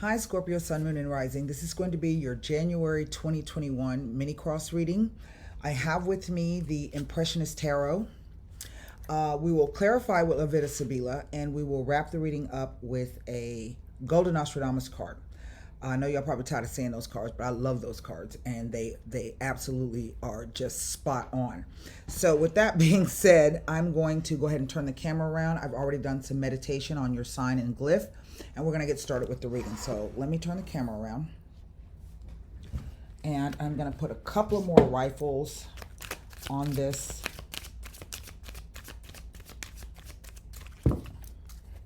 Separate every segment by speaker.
Speaker 1: Hi, Scorpio, Sun, Moon, and Rising. This is going to be your January 2021 mini cross reading. I have with me the Impressionist Tarot. We will clarify with La Vida Sibila, and we will wrap the reading up with a Golden Nostradamus card. I know y'all probably tired of seeing those cards, but I love those cards, and they absolutely are just spot on. So with that being said, I'm going to go ahead and turn the camera around. I've already done some meditation on your sign and glyph, and we're going to get started with the reading. So let me turn the camera around, and I'm going to put a couple of more rifles on this.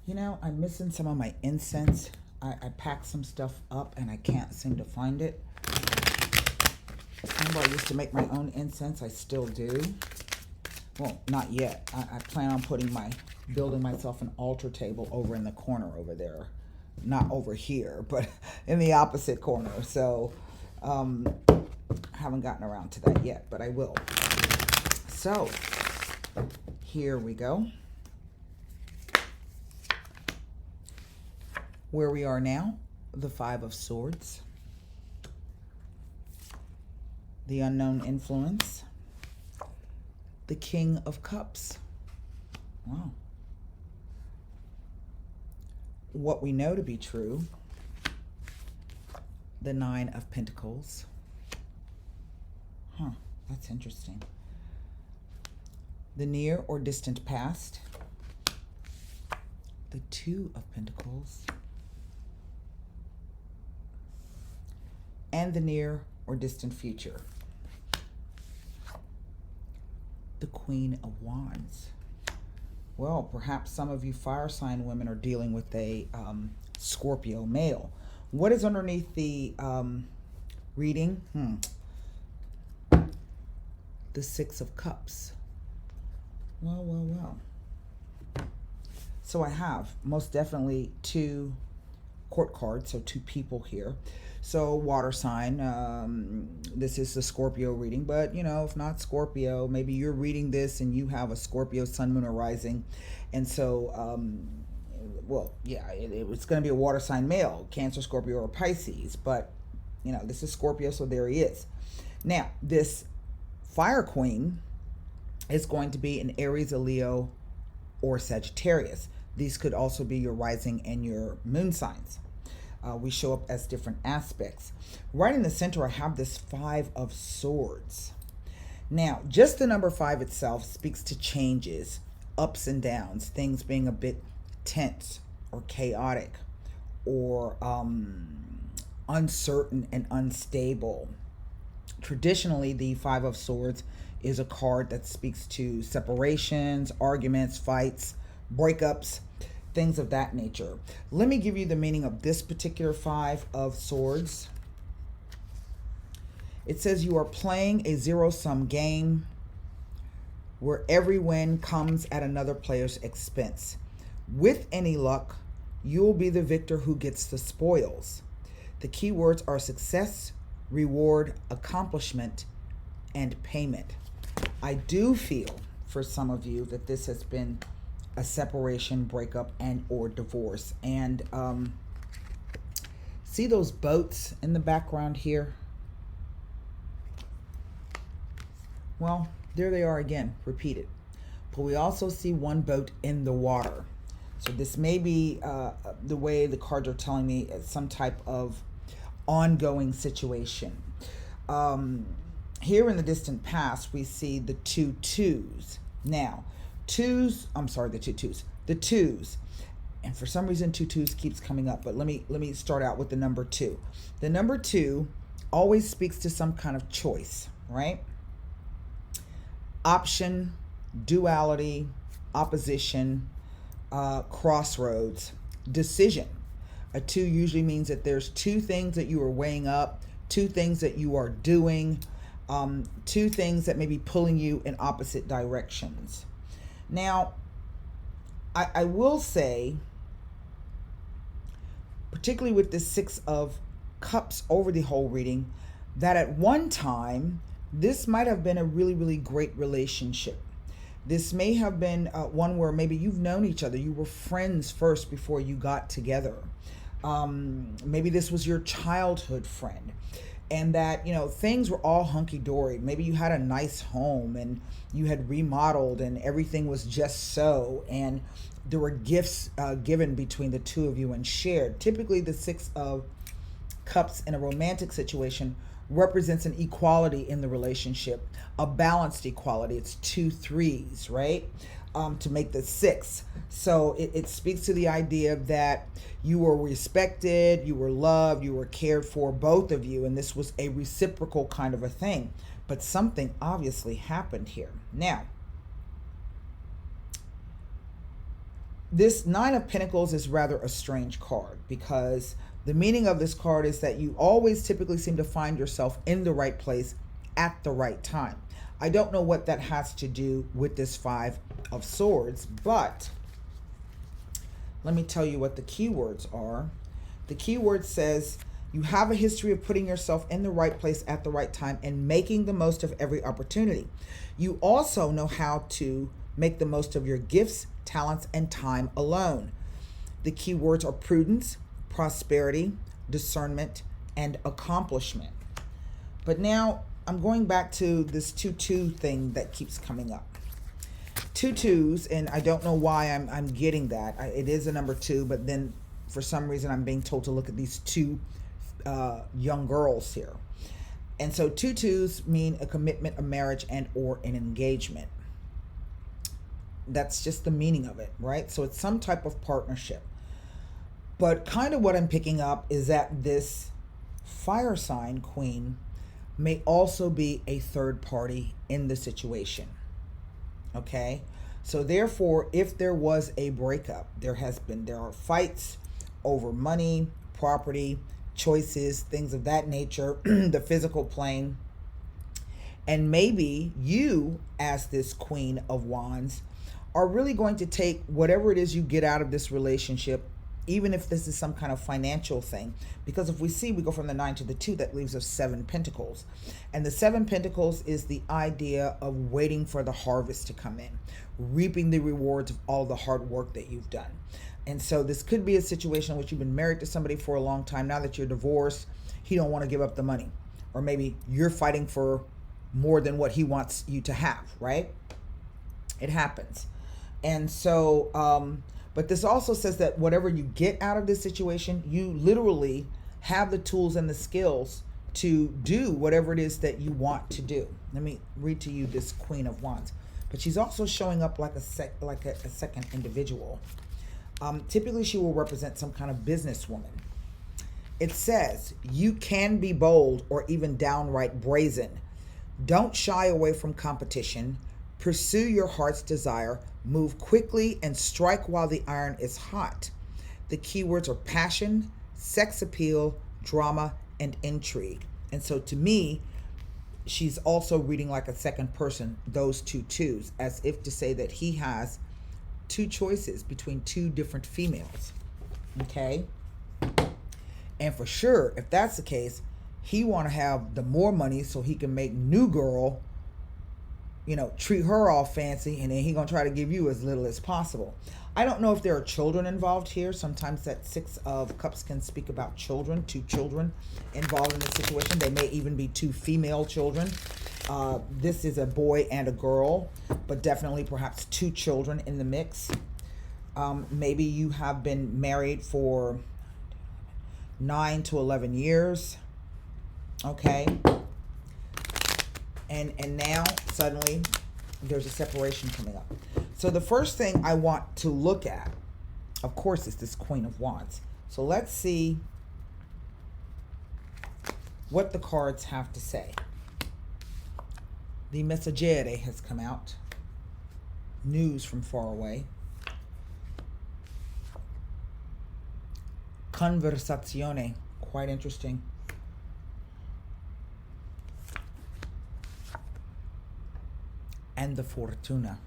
Speaker 1: You know, I'm missing some of my incense. I packed some stuff up and I can't seem to find it. Remember, I used to make my own incense. I still do. Well, not yet. I plan on building myself an altar table over in the corner over there. Not over here, but in the opposite corner. So, I haven't gotten around to that yet, but I will. So, here we go. Where we are now, the Five of Swords, the Unknown Influence, the King of Cups. Wow. What we know to be true, the Nine of Pentacles. That's interesting. The near or distant past, the Two of Pentacles, and the near or distant future, the Queen of Wands. Well, perhaps some of you fire sign women are dealing with a Scorpio male. What is underneath the reading? The Six of Cups. Well. So I have most definitely two court cards, so two people here. So water sign, this is the Scorpio reading, but you know, if not Scorpio, maybe you're reading this and you have a Scorpio sun, moon, or rising. And so, well, yeah, it's going to be a water sign male, Cancer, Scorpio, or Pisces, but you know, this is Scorpio, so there he is. Now, this fire queen is going to be an Aries, a Leo, or Sagittarius. These could also be your rising and your moon signs. We show up as different aspects. Right in the center, I have this Five of Swords. Now, just the number 5 itself speaks to changes, ups and downs, things being a bit tense or chaotic or uncertain and unstable. Traditionally, the Five of Swords is a card that speaks to separations, arguments, fights, breakups, things of that nature. Let me give you the meaning of this particular Five of Swords. It says you are playing a zero-sum game where every win comes at another player's expense. With any luck, you'll be the victor who gets the spoils. The key words are success, reward, accomplishment, and payment. I do feel for some of you that this has been a separation, breakup, and or divorce. And see those boats in the background here? Well, there they are again, repeated. But we also see one boat in the water. So this may be the way the cards are telling me some type of ongoing situation. Here in the distant past, we see the two twos. Now, the twos. And for some reason, two twos keeps coming up, but let me start out with the number 2. The number 2 always speaks to some kind of choice, right? Option, duality, opposition, crossroads, decision. A 2 usually means that there's 2 things that you are weighing up, 2 things that you are doing, 2 things that may be pulling you in opposite directions. Now, I will say, particularly with the Six of Cups over the whole reading, that at one time, this might have been a really, really great relationship. This may have been one where maybe you've known each other. You were friends first before you got together. Maybe this was your childhood friend, and that, things were all hunky-dory. Maybe you had a nice home and you had remodeled and everything was just so, and there were gifts given between the two of you and shared. Typically the Six of Cups in a romantic situation represents an equality in the relationship, a balanced equality. It's two threes, right? To make the six. So it speaks to the idea that you were respected, you were loved, you were cared for, both of you, and this was a reciprocal kind of a thing. But something obviously happened here. Now, this Nine of Pentacles is rather a strange card, because the meaning of this card is that you always typically seem to find yourself in the right place at the right time. I don't know what that has to do with this Five of Swords, but let me tell you what the keywords are. The keyword says you have a history of putting yourself in the right place at the right time and making the most of every opportunity. You also know how to make the most of your gifts, talents, and time alone. The keywords are prudence, prosperity, discernment, and accomplishment. But now I'm going back to this 2-2 thing that keeps coming up. 2-2s, and I don't know why I'm getting that. It is a number 2, but then for some reason I'm being told to look at these two young girls here. And so 2-2s mean a commitment, a marriage, and or an engagement. That's just the meaning of it, right? So it's some type of partnership. But kind of what I'm picking up is that this fire sign queen may also be a third party in the situation. Okay? So therefore, if there was a breakup, there are fights over money, property, choices, things of that nature, the physical plane. And maybe you, as this Queen of Wands, are really going to take whatever it is you get out of this relationship, even if this is some kind of financial thing. Because if we see, we go from the 9 to the 2, that leaves us 7 Pentacles. And the 7 Pentacles is the idea of waiting for the harvest to come in, reaping the rewards of all the hard work that you've done. And so this could be a situation in which you've been married to somebody for a long time. Now that you're divorced, he don't want to give up the money. Or maybe you're fighting for more than what he wants you to have, right? It happens. And so, but this also says that whatever you get out of this situation, you literally have the tools and the skills to do whatever it is that you want to do. Let me read to you this Queen of Wands. But she's also showing up like a second individual. Typically, she will represent some kind of businesswoman. It says, you can be bold or even downright brazen. Don't shy away from competition. Pursue your heart's desire. Move quickly and strike while the iron is hot. The keywords are passion, sex appeal, drama, and intrigue. And so to me, she's also reading like a second person, those 2 twos, as if to say that he has 2 choices between 2 different females. Okay? And for sure, if that's the case, he want to have the more money so he can make new girl, treat her all fancy, and then he gonna try to give you as little as possible. I don't know if there are children involved here. Sometimes that 6 of Cups can speak about children, 2 children involved in the situation. They may even be 2 female children. This is a boy and a girl, but definitely perhaps 2 children in the mix. Maybe you have been married for 9 to 11 years. Okay. And now suddenly there's a separation coming up. So the first thing I want to look at, of course, is this Queen of Wands. So let's see what the cards have to say. The Messaggere has come out. News from far away. Conversazione, quite interesting. And the Fortuna.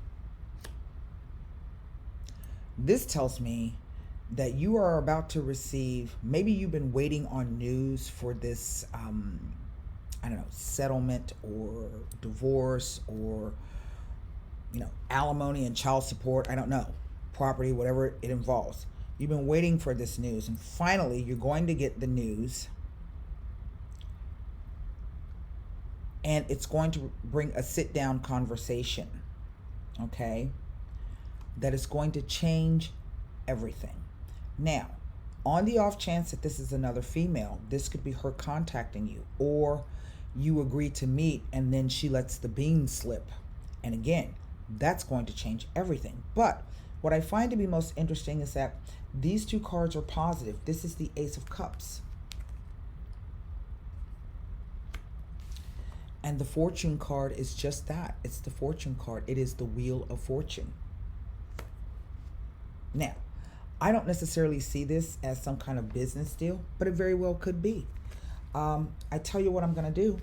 Speaker 1: This tells me that you are about to receive, maybe you've been waiting on news for this, settlement or divorce or, alimony and child support. I don't know, property, whatever it involves. You've been waiting for this news, and finally you're going to get the news, and it's going to bring a sit-down conversation, okay, that is going to change everything. Now, on the off chance that this is another female, this could be her contacting you, or you agree to meet and then she lets the bean slip. And again, that's going to change everything. But what I find to be most interesting is that these two cards are positive. This is the Ace of Cups. And the Fortune card is just that. It's the Fortune card. It is the Wheel of Fortune. Now, I don't necessarily see this as some kind of business deal, but it very well could be. I tell you what I'm going to do.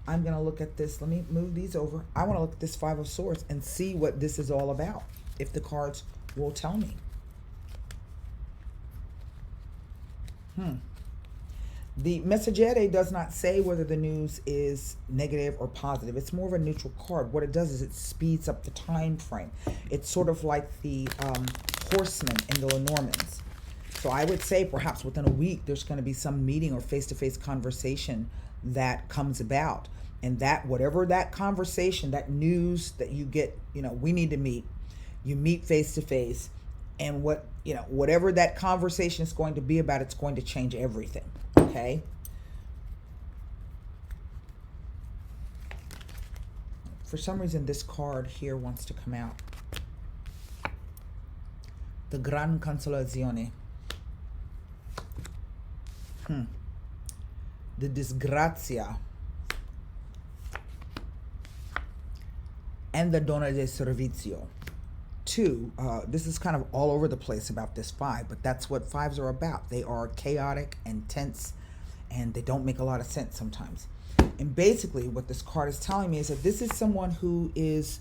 Speaker 1: I'm going to look at this. Let me move these over. I want to look at this Five of Swords and see what this is all about, if the cards will tell me. The Messaggere does not say whether the news is negative or positive. It's more of a neutral card. What it does is it speeds up the time frame. It's sort of like the horsemen in the Lenormands. So I would say perhaps within a week there's going to be some meeting or face-to-face conversation that comes about. And that whatever that conversation, that news that you get, we need to meet. You meet face-to-face. And whatever that conversation is going to be about, it's going to change everything. Okay? For some reason, this card here wants to come out. The Gran Consolazione. The Disgrazia. And the Donna de Servizio. Two, this is kind of all over the place about this five, but that's what fives are about. They are chaotic and tense, and they don't make a lot of sense sometimes. And basically what this card is telling me is that this is someone who is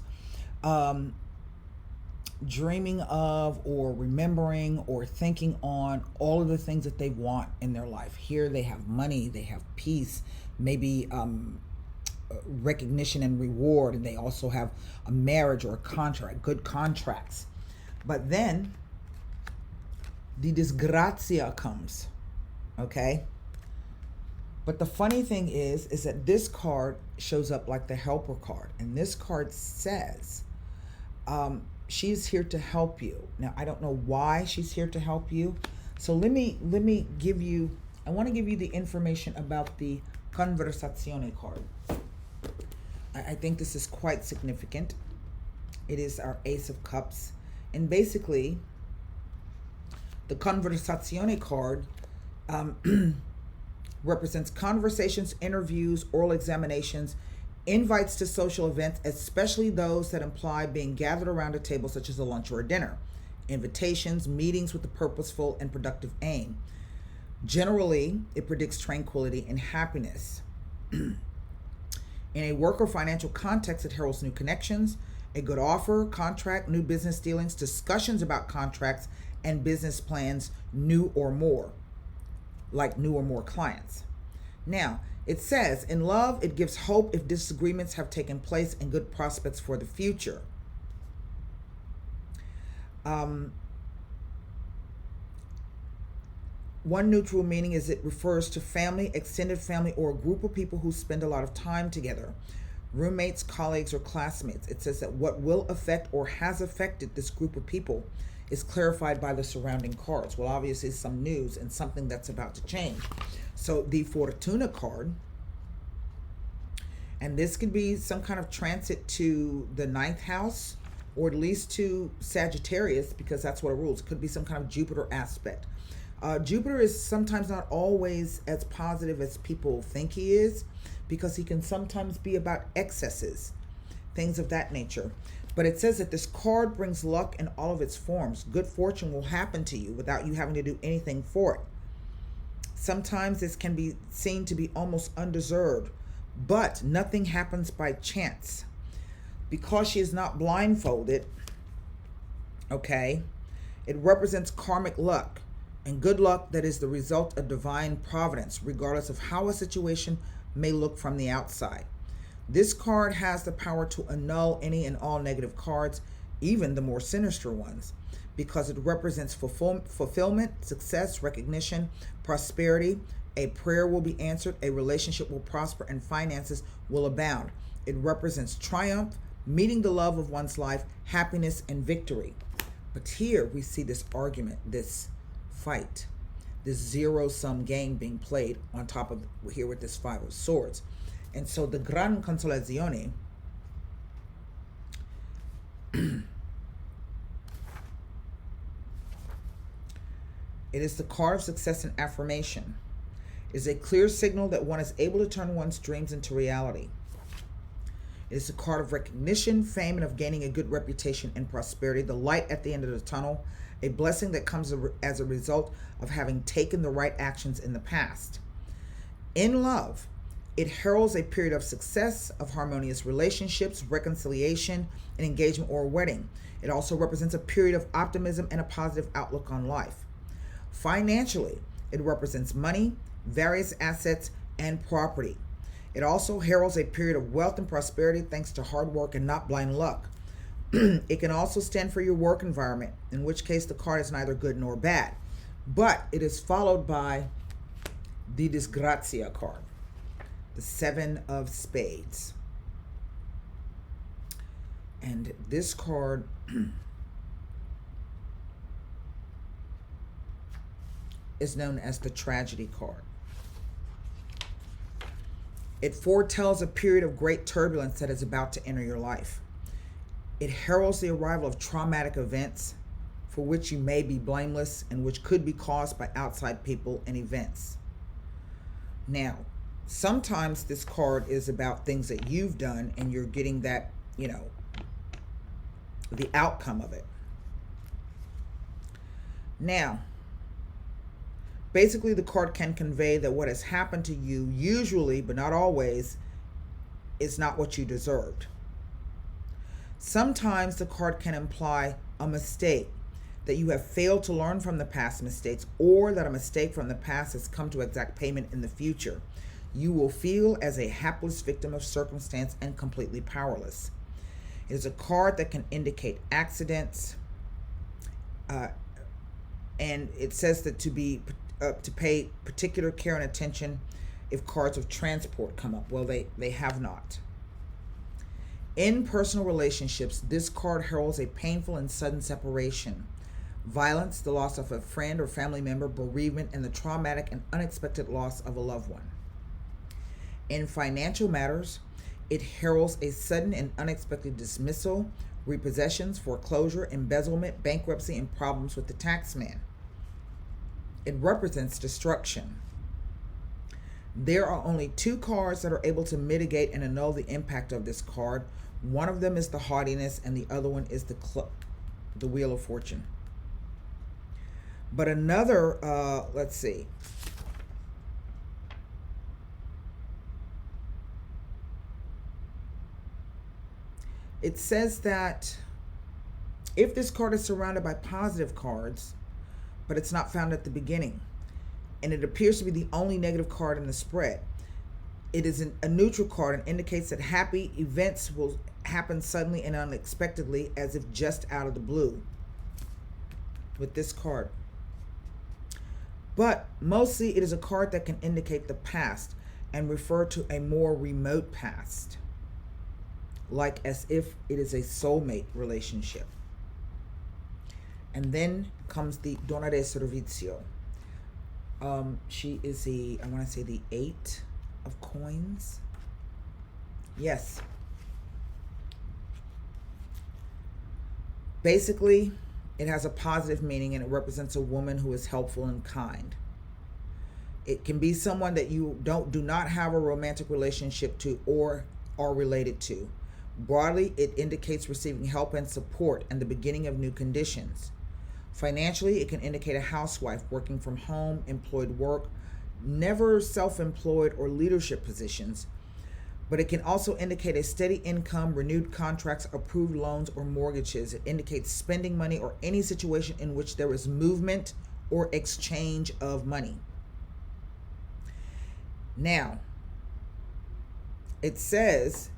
Speaker 1: dreaming of or remembering or thinking on all of the things that they want in their life. Here they have money, they have peace, maybe recognition and reward, and they also have a marriage or a contract, good contracts. But then the Disgrazia comes, okay? But the funny thing is that this card shows up like the Helper card, and this card says she's here to help you. Now, I don't know why she's here to help you, so let me give you, I want to give you the information about the Conversazione card. I think this is quite significant. It is our Ace of Cups. And basically, the Conversazione card represents conversations, interviews, oral examinations, invites to social events, especially those that imply being gathered around a table such as a lunch or a dinner, invitations, meetings with a purposeful and productive aim. Generally, it predicts tranquility and happiness. In a work or financial context, it heralds new connections, a good offer, contract, new business dealings, discussions about contracts and business plans, new or more clients. Now, it says, in love, it gives hope if disagreements have taken place and good prospects for the future. One neutral meaning is it refers to family, extended family, or a group of people who spend a lot of time together. Roommates, colleagues, or classmates. It says that what will affect or has affected this group of people is clarified by the surrounding cards. Well, obviously some news and something that's about to change. So the Fortuna card, and this could be some kind of transit to the 9th house, or at least to Sagittarius, because that's what it rules. It could be some kind of Jupiter aspect. Jupiter is sometimes not always as positive as people think he is, because he can sometimes be about excesses, things of that nature. But it says that this card brings luck in all of its forms. Good fortune will happen to you without you having to do anything for it. Sometimes this can be seen to be almost undeserved, but nothing happens by chance. Because she is not blindfolded, okay, it represents karmic luck and good luck that is the result of divine providence, regardless of how a situation may look from the outside. This card has the power to annul any and all negative cards, even the more sinister ones, because it represents fulfillment, success, recognition, prosperity. A prayer will be answered, a relationship will prosper, and finances will abound. It represents triumph, meeting the love of one's life, happiness, and victory. But here we see this argument, this fight, this zero-sum game being played on top of here with this Five of Swords. And so the Gran Consolazione it is the card of success and affirmation. It is a clear signal that one is able to turn one's dreams into reality. It is a card of recognition, fame, and of gaining a good reputation and prosperity, the light at the end of the tunnel, a blessing that comes as a result of having taken the right actions in the past. In love, it heralds a period of success, of harmonious relationships, reconciliation, an engagement, or a wedding. It also represents a period of optimism and a positive outlook on life. Financially, it represents money, various assets, and property. It also heralds a period of wealth and prosperity thanks to hard work and not blind luck. It can also stand for your work environment, in which case the card is neither good nor bad. But it is followed by the Disgrazia card, the Seven of Spades. And this card is known as the Tragedy card. It foretells a period of great turbulence that is about to enter your life. It heralds the arrival of traumatic events for which you may be blameless and which could be caused by outside people and events. Now, sometimes this card is about things that you've done and you're getting that, the outcome of it. Now, basically the card can convey that what has happened to you usually, but not always, is not what you deserved. Sometimes the card can imply a mistake, that you have failed to learn from the past mistakes, or that a mistake from the past has come to exact payment in the future. You will feel as a hapless victim of circumstance and completely powerless. It is a card that can indicate accidents, and it says that to pay particular care and attention if cards of transport come up. Well, they have not. In personal relationships, this card heralds a painful and sudden separation, violence, the loss of a friend or family member, bereavement, and the traumatic and unexpected loss of a loved one. In financial matters, it heralds a sudden and unexpected dismissal, repossessions, foreclosure, embezzlement, bankruptcy, and problems with the taxman. It represents destruction. There are only two cards that are able to mitigate and annul the impact of this card. One of them is the haughtiness, and the other one is the Wheel of Fortune. But another, let's see. It says that if this card is surrounded by positive cards, but it's not found at the beginning, and it appears to be the only negative card in the spread, it is a neutral card and indicates that happy events will happen suddenly and unexpectedly, as if just out of the blue with this card. But mostly it is a card that can indicate the past and refer to a more remote past, like as if it is a soulmate relationship. And then comes the Donna de Servizio. She is I want to say the 8 of coins. Yes. Basically, it has a positive meaning, and it represents a woman who is helpful and kind. It can be someone that you do not have a romantic relationship to or are related to. Broadly, it indicates receiving help and support and the beginning of new conditions. Financially, it can indicate a housewife working from home, employed work, never self-employed or leadership positions. But it can also indicate a steady income, renewed contracts, approved loans, or mortgages. It indicates spending money or any situation in which there is movement or exchange of money. Now, it says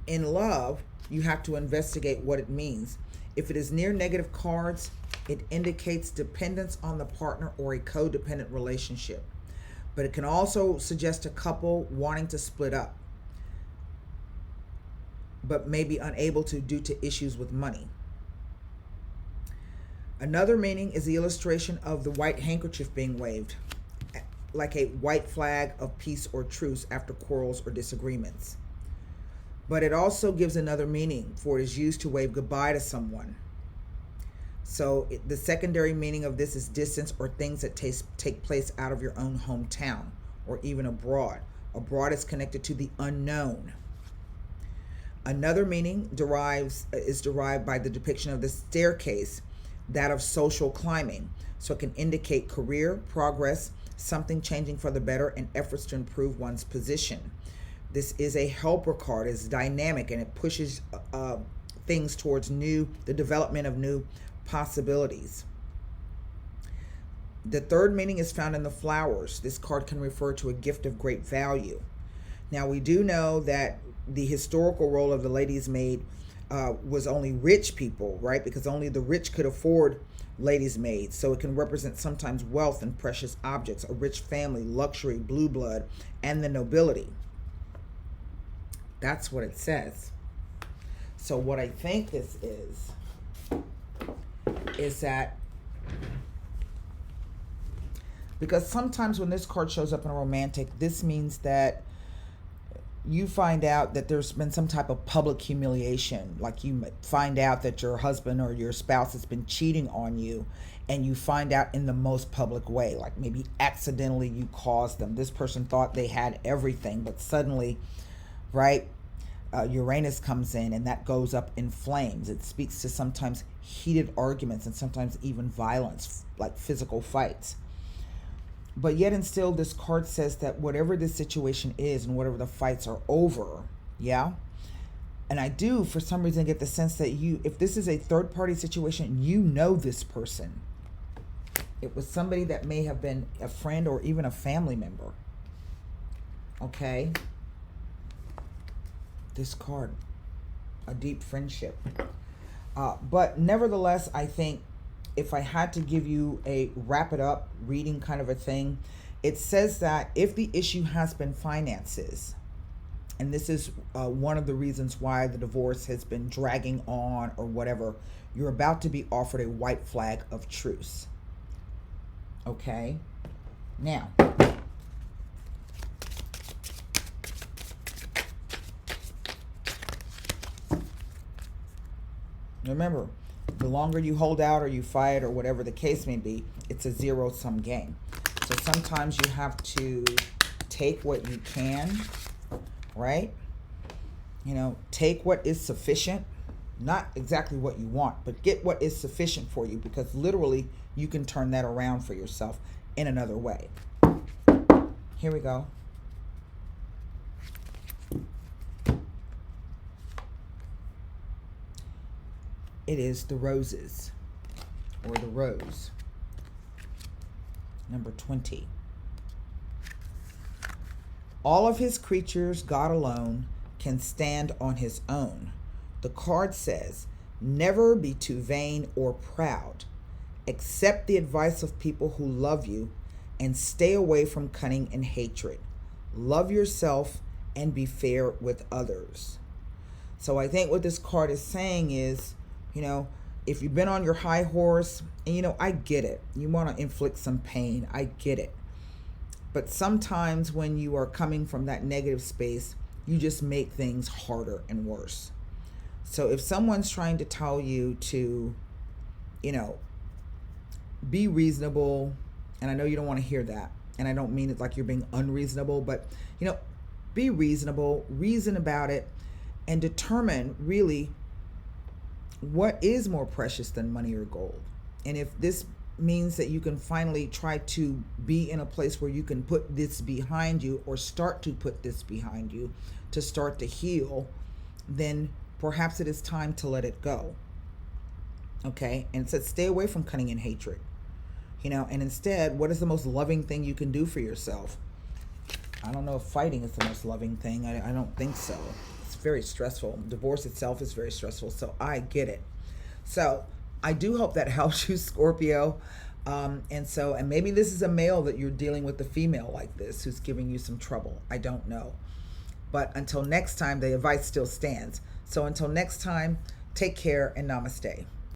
Speaker 1: in love, you have to investigate what it means. If it is near negative cards, it indicates dependence on the partner or a codependent relationship. But it can also suggest a couple wanting to split up, but may be unable to due to issues with money. Another meaning is the illustration of the white handkerchief being waved, like a white flag of peace or truce after quarrels or disagreements. But it also gives another meaning, for it is used to wave goodbye to someone. So the secondary meaning of this is distance or things that take place out of your own hometown or even abroad. Abroad is connected to the unknown. Another meaning is derived by the depiction of the staircase, that of social climbing. So it can indicate career, progress, something changing for the better, and efforts to improve one's position. This is a helper card. It's dynamic and it pushes things towards the development of new possibilities. The third meaning is found in the flowers. This card can refer to a gift of great value. Now, we do know that the historical role of the lady's maid was only rich people, right? Because only the rich could afford ladies' maids. So it can represent sometimes wealth and precious objects, a rich family, luxury, blue blood, and the nobility. That's what it says. So what I think this is that, because sometimes when this card shows up in a romantic, this means that you find out that there's been some type of public humiliation. Like you find out that your husband or your spouse has been cheating on you, and you find out in the most public way, like maybe accidentally you caused them. This person thought they had everything, but suddenly, right, Uranus comes in and that goes up in flames. It speaks to sometimes heated arguments and sometimes even violence, like physical fights. But yet and still, this card says that whatever this situation is and whatever the fights are over, yeah? And I do, for some reason, get the sense that if this is a third-party situation, you know this person. It was somebody that may have been a friend or even a family member. Okay? This card, a deep friendship. But nevertheless, I think if I had to give you a wrap it up reading kind of a thing, it says that if the issue has been finances, and this is one of the reasons why the divorce has been dragging on or whatever, you're about to be offered a white flag of truce. Okay? Now, remember, the longer you hold out or you fight or whatever the case may be, it's a zero-sum game. So sometimes you have to take what you can, right? You know, take what is sufficient, not exactly what you want, but get what is sufficient for you, because literally you can turn that around for yourself in another way. Here we go. It is the roses, or the rose. Number 20. All of his creatures, God alone, can stand on his own. The card says, never be too vain or proud. Accept the advice of people who love you and stay away from cunning and hatred. Love yourself and be fair with others. So I think what this card is saying is, you know, if you've been on your high horse, and you know, I get it. You want to inflict some pain. I get it. But sometimes when you are coming from that negative space, you just make things harder and worse. So if someone's trying to tell you to, you know, be reasonable, and I know you don't want to hear that, and I don't mean it like you're being unreasonable, but, you know, be reasonable, reason about it, and determine really what is more precious than money or gold. And if this means that you can finally try to be in a place where you can put this behind you, or start to put this behind you, to start to heal, then perhaps it is time to let it go. Okay? And it says stay away from cunning and hatred. You know, and instead, what is the most loving thing you can do for yourself? I don't know if fighting is the most loving thing. I don't think so. It's very stressful. Divorce itself is very stressful, so I get it. So I do hope that helps you, Scorpio. And maybe this is a male that you're dealing with, a female like this who's giving you some trouble. I don't know. But until next time, the advice still stands. So until next time, take care and namaste.